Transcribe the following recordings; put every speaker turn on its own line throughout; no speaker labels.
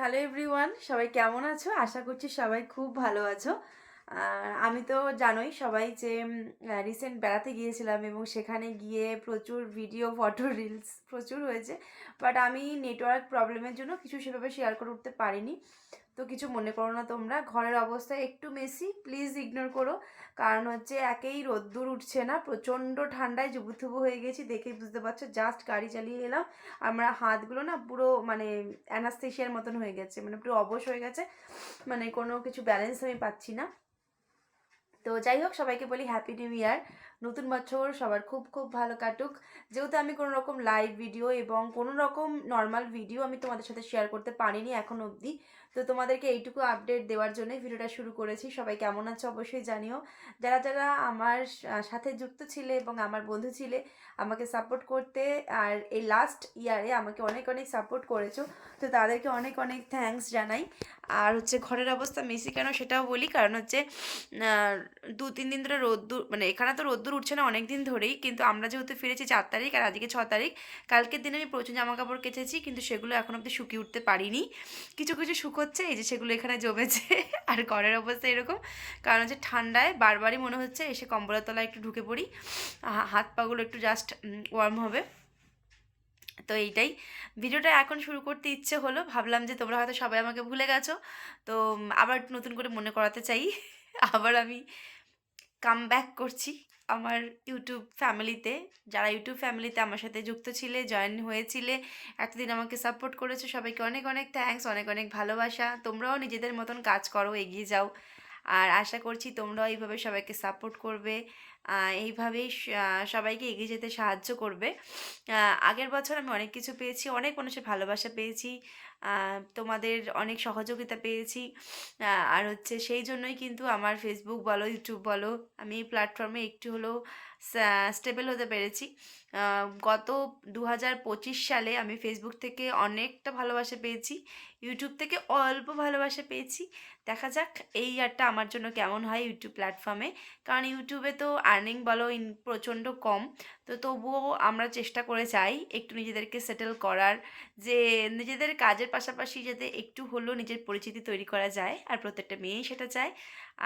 Hello everyone, সবাই কেমন আছো? আশা করছি সবাই খুব ভালো আছো। আর আমি তো জানোই সবাই যে রিসেন্ট বেড়াতে গিয়েছিলাম এবং সেখানে গিয়ে প্রচুর ভিডিও, ফটো, রিলস প্রচুর হয়েছে। বাট আমি নেটওয়ার্ক প্রবলেমের জন্য কিছু সেভাবে শেয়ার করে উঠতে পারিনি। তো কিছু মনে করো না তোমরা, ঘরের অবস্থা একটু মেসি, প্লিজ ইগনোর করো। কারণ হচ্ছে একেই রোদ্দুর উঠছে না, প্রচণ্ড ঠান্ডায় জুবুথুবু হয়ে গেছি, দেখেই বুঝতে পারছো। জাস্ট গাড়ি চালিয়ে এলাম, আমরা হাতগুলো না পুরো মানে অ্যানাস্থেশিয়ার মতন হয়ে গেছে, মানে পুরো অবশ হয়ে গেছে, মানে কোনো কিছু ব্যালেন্স আমি পাচ্ছি না। তো যাই হোক, সবাইকে বলি হ্যাপি নিউ ইয়ার। নতুন বছর সবার খুব খুব ভালো কাটুক। যেহেতু আমি কোনো রকম লাইভ ভিডিও এবং কোনো রকম নর্মাল ভিডিও আমি তোমাদের সাথে শেয়ার করতে পারিনি এখন অবধি, তো তোমাদেরকে এইটুকু আপডেট দেওয়ার জন্য ভিডিওটা শুরু করেছি। সবাই কেমন আছো অবশ্যই জানিও। যারা যারা আমার সাথে যুক্ত ছিলে এবং আমার বন্ধু ছিলে, আমাকে সাপোর্ট করতে, আর এই লাস্ট ইয়ারে আমাকে অনেক অনেক সাপোর্ট করেছো, তো তাদেরকে অনেক অনেক থ্যাঙ্কস জানাই। আর হচ্ছে ঘরের অবস্থা মেসি কেন সেটাও বলি, কারণ হচ্ছে 2-3 দিন ধরে রোদ্দুর, মানে এখানে তো রোদ্দুর উঠছে না অনেক দিন ধরেই, কিন্তু আমরা যেহেতু ফিরেছি 4 তারিখ আর আজকে 6 তারিখ, কালকের দিনে আমি প্রচুর জামা কাপড় কেচেছি, কিন্তু সেগুলো এখন অব্দি শুকিয়ে উঠতে পারিনি। কিছু কিছু শুকোচ্ছে, এই যে সেগুলো এখানে জমেছে। আর ঘরের অবস্থা এরকম, কারণ হচ্ছে ঠান্ডায় বারবারই মনে হচ্ছে এসে কম্বলের তলায় একটু ঢুকে পড়ি, হাত পাগুলো একটু জাস্ট ওয়ার্ম হবে। তো এইটাই, ভিডিওটা এখন শুরু করতে ইচ্ছে হলো, ভাবলাম যে তোমরা হয়তো সবাই আমাকে ভুলে গেছো, তো আবার নতুন করে মনে করাতে চাই। আবার আমি কাম ব্যাক করছি আমার ইউটিউব ফ্যামিলিতে। যারা ইউটিউব ফ্যামিলিতে আমার সাথে যুক্ত ছিলে, জয়েন হয়েছিলে, এতদিন আমাকে সাপোর্ট করেছো, সবাইকে অনেক অনেক থ্যাঙ্কস, অনেক অনেক ভালোবাসা। তোমরাও নিজেদের মতন কাজ করো, এগিয়ে যাও। আর আশা করছি তোমরাও এইভাবে সবাইকে সাপোর্ট করবে, এইভাবেই সবাইকে এগিয়ে যেতে সাহায্য করবে। আগের বছর আমি অনেক কিছু পেয়েছি, অনেক মানুষের ভালোবাসা পেয়েছি, তোমাদের অনেক সহযোগিতা পেয়েছি। আর হচ্ছে সেই জন্যই কিন্তু আমার ফেসবুক বলো, ইউটিউব বলো, আমি এই প্ল্যাটফর্মে একটু হলেও স্টেবল হতে পেরেছি। গত 2025 সালে আমি ফেসবুক থেকে অনেকটা ভালোবাসা পেয়েছি, ইউটিউব থেকে অল্প ভালোবাসা পেয়েছি। দেখা যাক এই ইয়ারটা আমার জন্য কেমন হয় ইউটিউব প্ল্যাটফর্মে, কারণ ইউটিউবে তো আর্নিং বলো প্রচণ্ড কম। তো তবুও আমরা চেষ্টা করে যাই একটু নিজেদেরকে সেটেল করার, যে নিজেদের কাজের পাশাপাশি যাতে একটু হলেও নিজের পরিচিতি তৈরি করা যায়, আর প্রত্যেকটা মেয়েই সেটা চায়।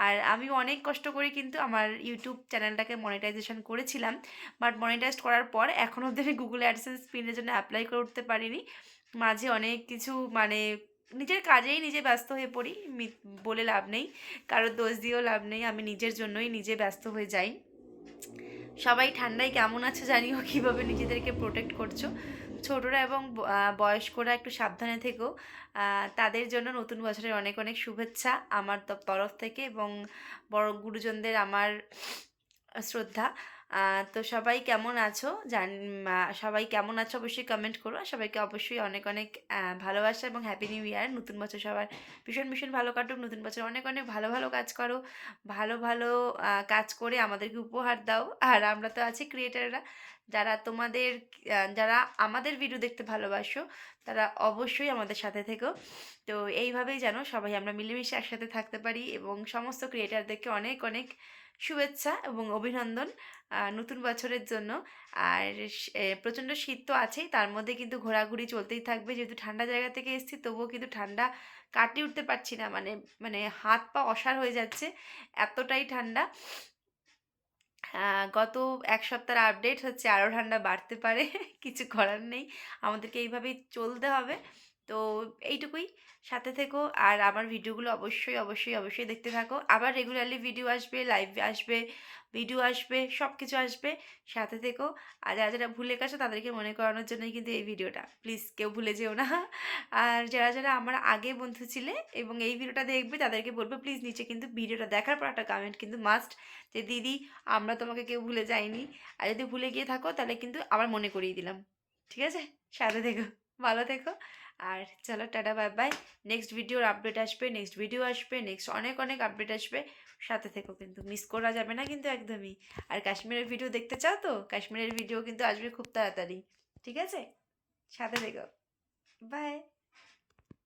আর আমি অনেক কষ্ট করে কিন্তু আমার ইউটিউব চ্যানেলটাকে মনিটাইজেশন করেছিলাম, বাট মনিটাইজড করার পর এখনও অবধি আমি গুগল অ্যাডসেন্স পিনের জন্য অ্যাপ্লাই করে উঠতে পারিনি। মাঝে অনেক কিছু মানে নিজের কাজেই নিজে ব্যস্ত হয়ে পড়ি, বলে লাভ নেই, কারোর দোষ দিয়েও লাভ নেই, আমি নিজের জন্যই নিজে ব্যস্ত হয়ে যাই। সবাই ঠান্ডায় কেমন আছে জানিও, কীভাবে নিজেদেরকে প্রোটেক্ট করছো। ছোটরা এবং বয়স্করা একটু সাবধানে থেকো। তাদের জন্য নতুন বছরের অনেক অনেক শুভেচ্ছা আমার তরফ থেকে, এবং বড় গুরুজনদের আমার শ্রদ্ধা। তো সবাই কেমন আছো সবাই কেমন আছো অবশ্যই কমেন্ট করো। সবাইকে অবশ্যই অনেক অনেক ভালোবাসা এবং হ্যাপি নিউ ইয়ার। নতুন বছর সবার ভীষণ ভীষণ ভালো কাটুক, নতুন বছর অনেক অনেক ভালো ভালো কাজ করো, ভালো ভালো কাজ করে আমাদেরকে উপহার দাও। আর আমরা তো আছি ক্রিয়েটাররা, যারা তোমাদের যারা আমাদের ভিডিও দেখতে ভালোবাসো, তারা অবশ্যই আমাদের সাথে থেকো। তো এইভাবেই যেন সবাই আমরা মিলেমিশে একসাথে থাকতে পারি, এবং সমস্ত ক্রিয়েটারদেরকে অনেক অনেক শুভেচ্ছা এবং অভিনন্দন নতুন বছরের জন্য। আর প্রচণ্ড শীত তো আছেই, তার মধ্যে কিন্তু ঘোরাঘুরি চলতেই থাকবে, যেহেতু ঠান্ডা জায়গা থেকে এসেছি, তবুও কিন্তু ঠান্ডা কাটিয়ে উঠতে পারছি না, মানে মানে হাত পা অসাড় হয়ে যাচ্ছে, এতটাই ঠান্ডা। গত 1 সপ্তাহের আপডেট হচ্ছে আরও ঠান্ডা বাড়তে পারে। কিছু করার নেই, আমাদেরকে এইভাবেই চলতে হবে। তো এইটুকুই, সাথে থেকো, আর আমার ভিডিওগুলো অবশ্যই অবশ্যই অবশ্যই দেখতে থাকো। আবার রেগুলারলি ভিডিও আসবে, লাইভ আসবে, ভিডিও আসবে, সব কিছু আসবে, সাথে থেকো। আর যারা যারা ভুলে গেছো তাদেরকে মনে করানোর জন্যই কিন্তু এই ভিডিওটা, প্লিজ কেউ ভুলে যেও না। আর যারা যারা আমার আগে বন্ধু ছিলে এবং এই ভিডিওটা দেখবে, তাদেরকে বলবো প্লিজ নিচে কিন্তু ভিডিওটা দেখার পর একটা কমেন্ট কিন্তু মাস্ট, যে দিদি আমরা তোমাকে কেউ ভুলে যাইনি। আর যদি ভুলে গিয়ে থাকো তাহলে কিন্তু আবার মনে করিয়ে দিলাম, ঠিক আছে? সাথে থেকো, ভালো থেকো। আর চলো টাটা, বাই বাই। নেক্সট ভিডিওর আপডেট আসবে, নেক্সট ভিডিও আসবে, নেক্সট অনেক অনেক আপডেট আসবে, সাথে থেকো, কিন্তু মিস করা যাবে না কিন্তু একদমই। আর কাশ্মীরের ভিডিও দেখতে চাও তো, কাশ্মীরের ভিডিও কিন্তু আসবে খুব তাড়াতাড়ি, ঠিক আছে? সাথে থেকো, বাই।